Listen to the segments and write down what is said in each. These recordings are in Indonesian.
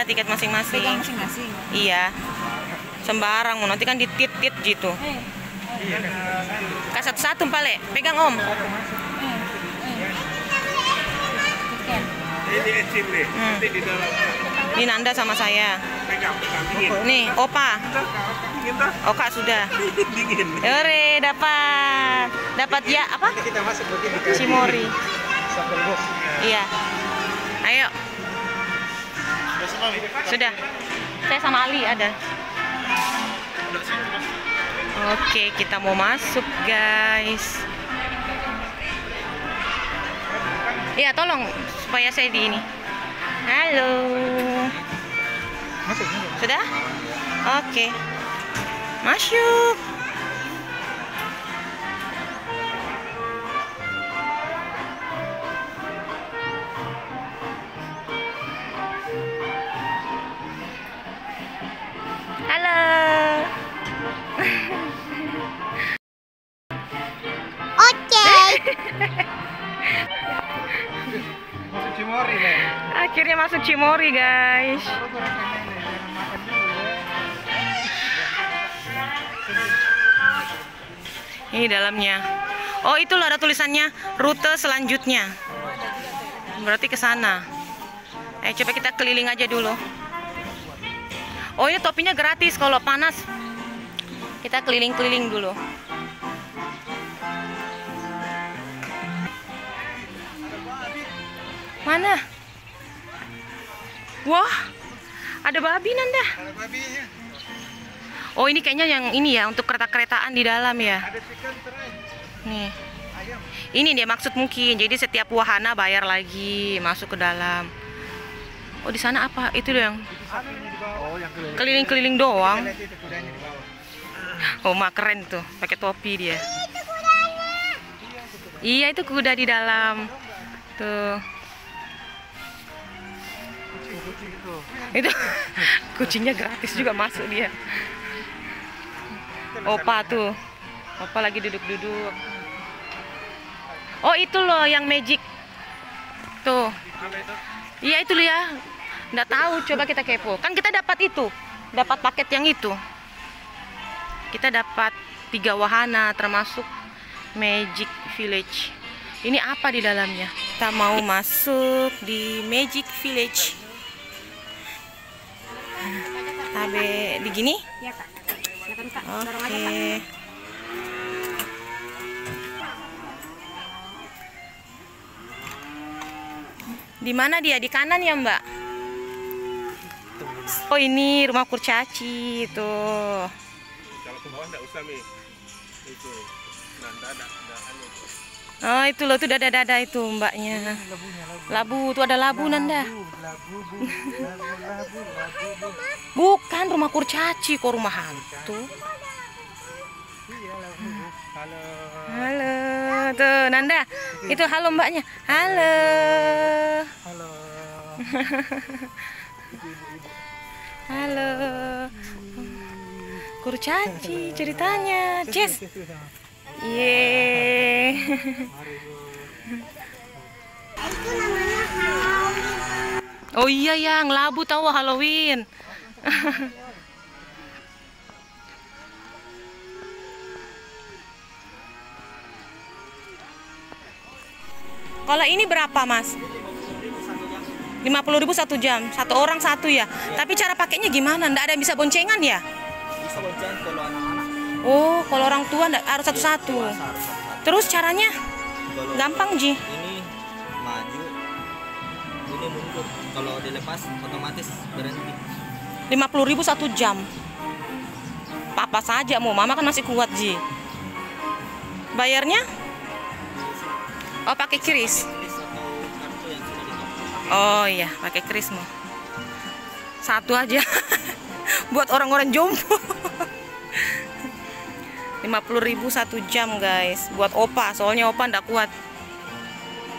tiket masing-masing. Pegang masing-masing. Iya. Sembarang, nanti kan ditit-tit gitu. Kak satu-satu Pale, pegang Om. Ini Nanda sama saya. Nih, Opa. Oka sudah. Ore, dapat ya apa? Cimori. Iya. Ayo. Sudah. Saya sama Ali ada. Oke, kita mau masuk, guys. Iya, tolong supaya saya di ini. Halo. Sudah? Oke. Masuk. Halo. Oke. Masuk Cimori, Nek. Akhirnya masuk Cimori, guys. Ini dalamnya. Oh, itu loh ada tulisannya rute selanjutnya. Berarti ke sana. Coba kita keliling aja dulu. Oh, ini topinya gratis kalau panas. Kita keliling-keliling dulu. Mana? Wah, ada babi Nanda. Ada babinya. Oh, ini kayaknya yang ini ya, untuk kereta-keretaan di dalam ya. Ada chicken tray. Nih. Ayam. Ini dia maksud mungkin. Jadi setiap wahana bayar lagi masuk ke dalam. Oh, di sana apa? Itu yang Oh, yang keliling-keliling doang. Lihat itu kudanya di bawah. Oh, mak keren tuh, pakai topi dia. Iya, itu kuda di dalam. Tuh. Kucing itu. Itu kucingnya gratis juga masuk dia. Opa tuh. Opa lagi duduk-duduk. Oh, itu loh yang magic. Tuh. Apa itu? Iya, itu loh ya. Nggak tahu, coba kita kepo. Kan kita dapat itu. Dapat paket yang itu. Kita dapat 3 wahana termasuk Magic Village. Ini apa di dalamnya? Kita mau masuk di Magic Village. Tabe di gini? Ya, Kak. Silakan, Kak. Dorong aja, Kak. Oke. Di mana dia? Di kanan ya, Mbak? Oh, ini rumah kurcaci tuh. Kalau ke bawah enggak usah, Mi. Itu. Nanda ada anu. Oh, itu loh, tuh dada-dada itu mbaknya. Labu, tuh ada labu Nanda. Bukan rumah kurcaci, kok rumah hantu. Halo. Halo, tuh Nanda. Itu halo mbaknya. Halo. Halo. Halo. Kurcaci ceritanya. Jess. Yeay. Oh iya yang labu tahu Halloween. Kalau ini berapa, Mas? 50.000 1 jam. Satu orang satu ya. Tapi cara pakainya gimana? Nggak ada yang bisa boncengan ya? Bisa boncengan kalau anak-anak. Oh, kalau orang tua nggak harus satu-satu. Terus caranya Kalau gampang, Ji. ini maju, ini mundur. Kalau dilepas otomatis berhenti. 50.000 1 jam. Papa saja mau, mama kan masih kuat, Ji. Bayarnya? Oh, pakai kris. Ini satu kartu yang sudah ditutup. Oh iya, pakai kris mau. Satu aja. Buat orang-orang jompo. 50.000 1 jam, guys. Buat Opa, soalnya Opa ndak kuat.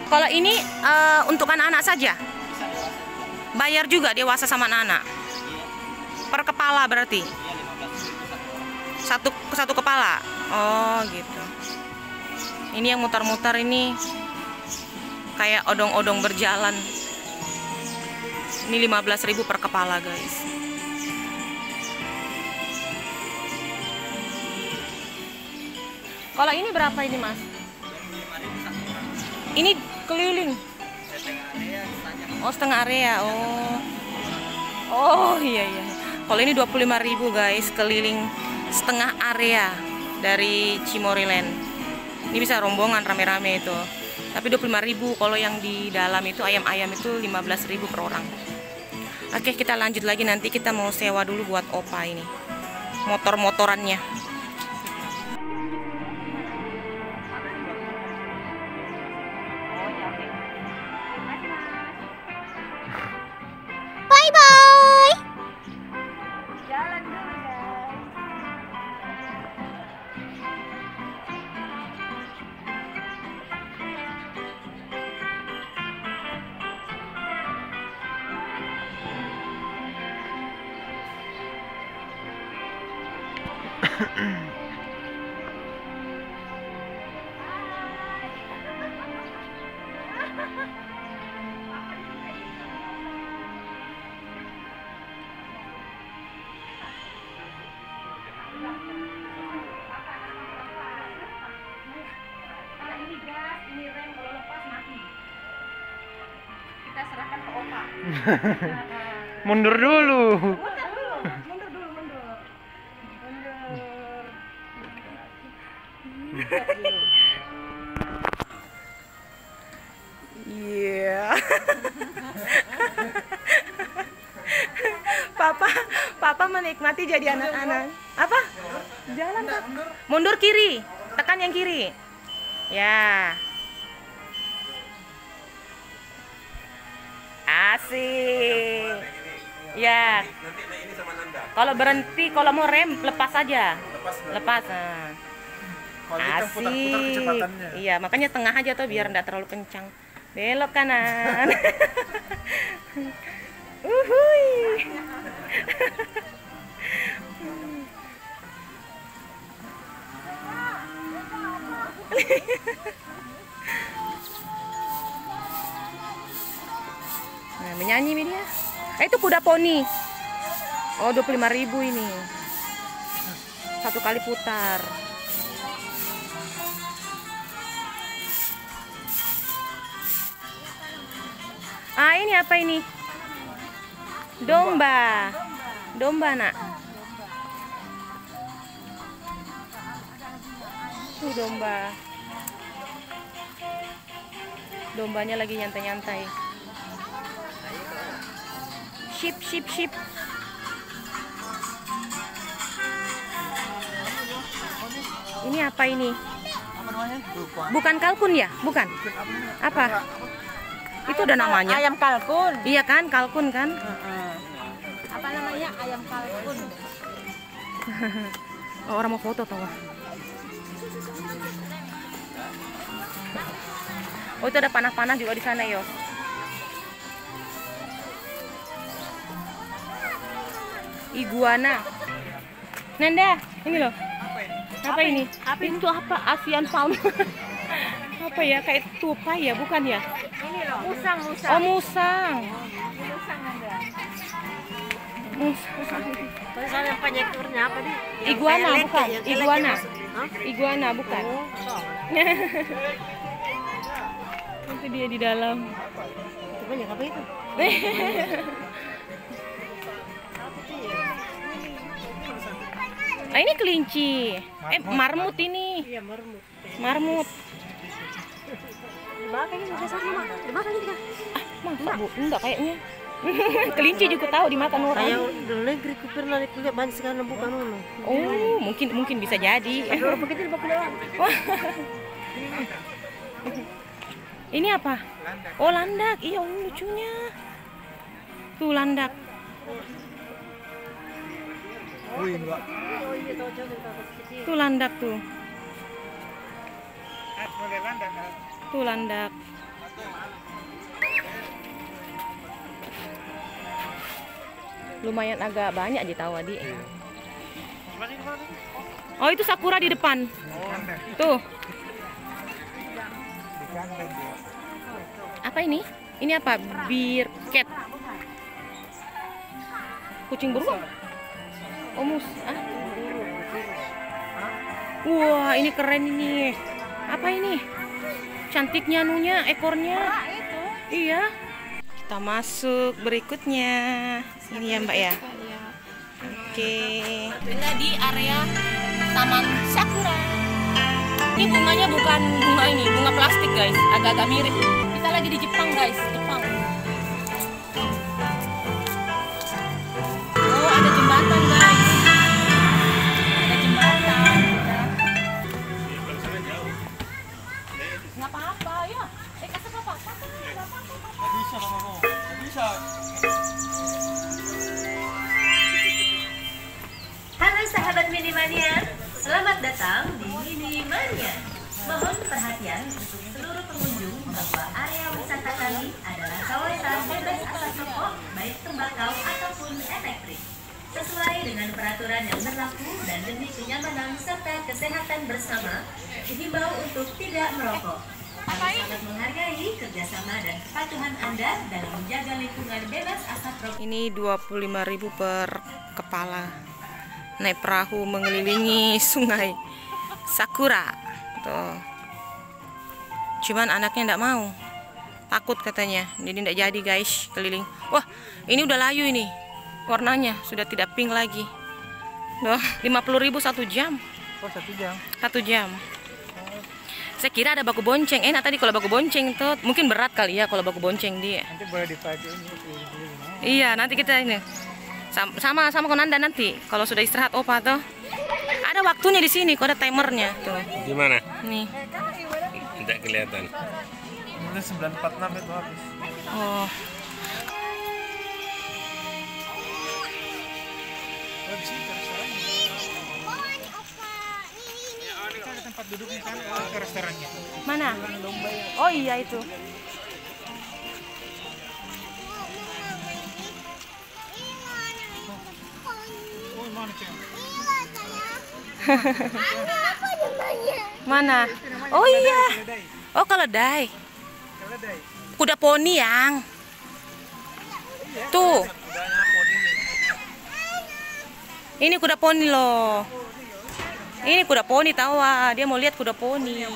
Kalau ini untuk anak-anak saja? Bayar juga dewasa sama anak-anak? Per kepala berarti? Satu kepala? Oh gitu. Ini yang mutar-mutar ini kayak odong-odong berjalan. Ini 15.000 per kepala, guys. Kalau ini berapa ini, Mas? Ini keliling. Oh, setengah area. Oh. Oh, iya iya. Kalau ini 25.000, guys, keliling setengah area dari Cimoryland. Ini bisa rombongan rame-rame itu. Tapi 25.000. Kalau yang di dalam itu ayam-ayam itu 15.000 per orang. Oke, kita lanjut lagi, nanti kita mau sewa dulu buat Opa ini. Motor-motorannya. Bye bye. Ini gas, ini rem, kalau lepas mati. Kita serahkan ke Opa. Mundur dulu. Mundur dulu. Iya. Papa menikmati jadi anak-anak. Apa? Jalan, Pak. Mundur kiri. Tekan yang kiri. Ya. Asik. Ya. Nanti naik ini sama Nanda. Kalau berhenti, kalau mau rem lepas aja. Lepas. Nah. Kalau kita putar-putar Asik. kecepatannya. Iya, makanya tengah aja tuh biar enggak terlalu kencang. Belok kanan. Uhuy. Nah, menyanyi dia. Itu kuda poni. Oh, 25.000 ini. Satu kali putar. Ah, ini apa ini? Domba. Domba, Nak. Tuh domba. Dombanya lagi nyantai-nyantai. Sheep. Ini apa ini? Apa namanya? Lupa. Bukan kalkun ya? Bukan. Apa? Itu udah namanya. Ayam kalkun. Iya kan, kalkun kan? Apa namanya? Ayam kalkun. Oh, orang mau foto tau. Oh, itu ada panah-panah juga di sana, yo. Iguana. Nanda, ini loh. Apa ini? Itu apa? Asian fauna. Apa ya? Kayak tupai ya, bukan ya? Ini loh, musang. Oh, musang. Musang ada. Musang. Kalau yang penyekturnya apa nih? Iguana bukan? Iguana bukan? Itu dia di dalam. Banyak apa itu? Nah, ini kelinci. Marmut ini. Iya, marmut. Marmut. Dibakar ini udah sama, Mak. Dibakar ini kan. Masa, Bu? Enggak kayaknya. Kelinci juga tahu dimakan orang. Kayak dari negeri ku pernah lihat banyak sekali bukan ono. Oh, mungkin bisa jadi. Kalau begitu dibakar doang. Ini apa? Oh, landak. Iya, lucunya. Tuh landak. Tuh landak tuh. Tuh landak. Lumayan agak banyak aja tahu Adi. Oh, itu sakura di depan. Tuh. Apa ini? Ini apa? Beer cat. Kucing beruang. Oh, Wah, ini keren ini. Apa ini? Cantiknya anunya, ekornya. Iya. Kita masuk berikutnya. Ini ya, Mbak ya. Oke. Kita di area Taman Sakura. Ini bunganya bukan bunga ini, bunga plastik guys. Agak-agak mirip. Kita lagi di Jepang guys, Jepang. Oh, ada jembatan guys. Ada jembatan. Nggak apa-apa ya. Kasih apa-apa. Bisa. Halo sahabat Minimania, selamat datang di Minimania. Mohon perhatian untuk seluruh pengunjung bahwa area wisata kami adalah kawasan bebas asap rokok, baik tembakau ataupun elektrik. Sesuai dengan peraturan yang berlaku dan demi kenyamanan serta kesehatan bersama, dihimbau untuk tidak merokok. Kami sangat menghargai kerjasama dan kepatuhan Anda dalam menjaga lingkungan bebas asap rokok. Ini 25.000 per kepala. Naik perahu mengelilingi sungai Sakura. Tuh. Cuman anaknya enggak mau. Takut katanya. Jadi enggak jadi guys keliling. Wah, ini udah layu ini. Warnanya sudah tidak pink lagi. Loh, 50.000 1 jam. Oh, 1 jam. 1 jam. Saya kira ada baku bonceng. Enak tadi kalau baku bonceng tuh. Mungkin berat kali ya kalau baku bonceng dia. Nanti boleh dipakai ini. Iya, nanti kita ini sama Konanda nanti kalau sudah istirahat opa tuh. Ada waktunya di sini, kok ada timernya tuh. Di mana? Nih. Tidak kelihatan. Ini 946 itu habis. Oh. Ada tempat duduknya kan ke restorannya. Mana? Oh iya itu. Oh, mana Cem? Mana? Oh iya. Oh keledai. Kuda poni yang. Tuh. Ini kuda poni loh. Ini kuda poni tahu ah. Dia mau lihat kuda poni.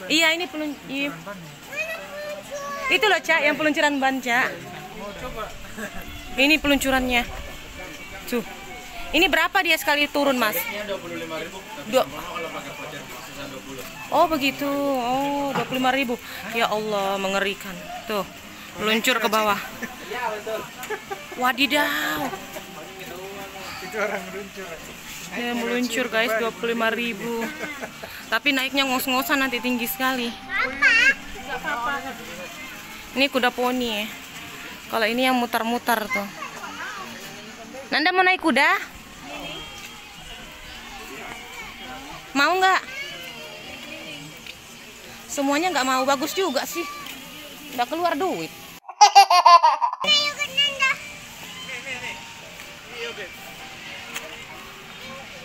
Iya ini itu loh Cak, yang peluncuran ban Cak. Ini peluncurannya. Tuh. Ini berapa dia sekali turun Mas? 25.000. Oh begitu. Oh 25.000. Ya Allah mengerikan. Tuh meluncur ke bawah. Wadidaw. Itu orang meluncur. Ya, meluncur guys 25.000. Tapi naiknya ngos-ngosan nanti tinggi sekali. Ini kuda poni ya. Kalau ini yang mutar-mutar tuh. Nanda mau naik kuda? Mau nggak? Semuanya nggak mau, bagus juga sih. Udah keluar duit.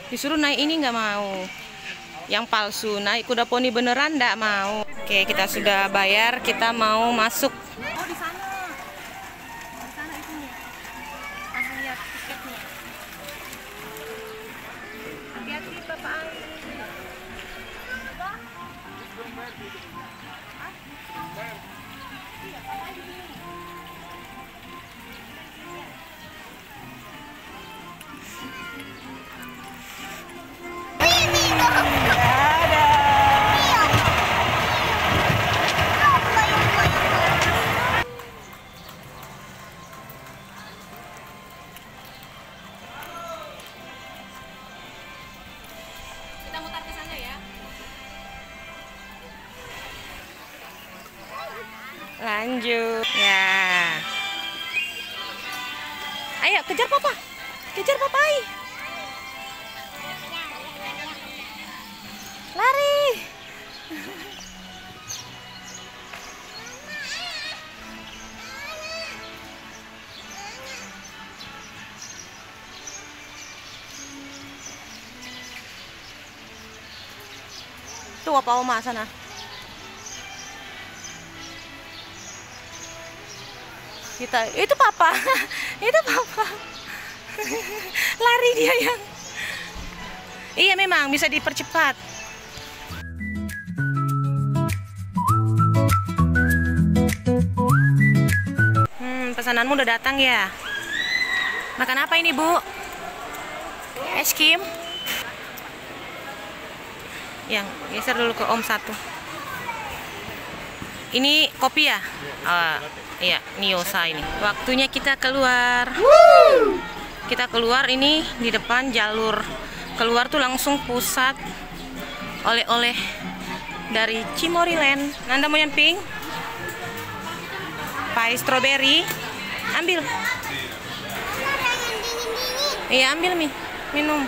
Disuruh naik ini nggak mau. Yang palsu, naik kuda poni beneran nggak mau. Oke, kita sudah bayar, kita mau masuk. Oh di sana. Di sana itunya. Pas lihat tiketnya. Hati-hati Bapak. Kita mutar ke sana ya. Lanjut. Ya. Ayo kejar papa. Kejar papai. Lari. Tuh apa oma sana? Kita itu papa. Itu papa. Lari dia yang. Iya memang bisa dipercepat. Pesananmu udah datang ya. Makan apa ini, Bu? Es krim? Yang geser dulu ke Om satu. Ini kopi ya? Iya, Niosa ini. Waktunya kita keluar. Kita keluar ini di depan jalur keluar tuh langsung pusat oleh-oleh dari Cimoryland. Nanda mau nyamping? Pai strawberry. Ambil. Iya, ambil Mi. Minum.